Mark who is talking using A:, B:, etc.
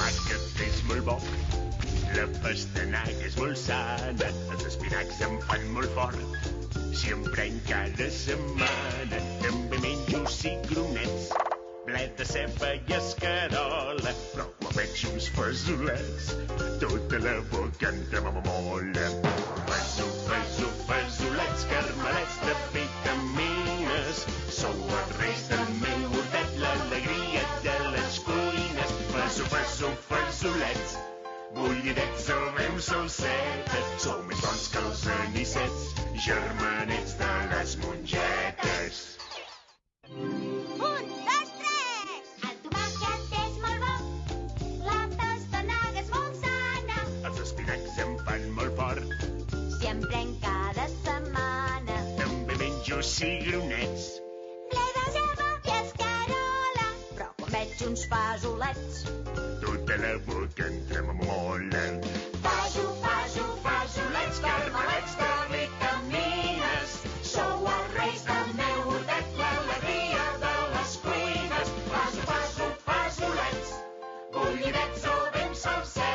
A: tomàquet és molt bo, la pastanaga és molt sana, els espinacs em fan molt fort, si em prenc cada setmana. També menjo cigronets, ple de ceba i escarola, però quan veig uns fesolets, tota la boca em tremola. Fesolets, carmelets de vitamines, sou els reis del meu hortet, l'alegria de les cuines. Fesolets, bullidets o ben salsetes, sou més bons que els anisets, germanets de les mongetes.
B: 1, 2, 3! El tomàquet és molt bo, la pastanaga és molt sana,
A: Els espinacs em fan molt fort,
B: si em prenc cada setmana.
A: també menjo cigronets,
B: Ple de ceba i escarola, però quan veig uns fesolets,
A: tota la boca em tremola.
B: fesolets, carmelets de vitamines, sou els reis del meu hortet, l'alegria de les cuines. Fesolets, bullidets o ben salsets,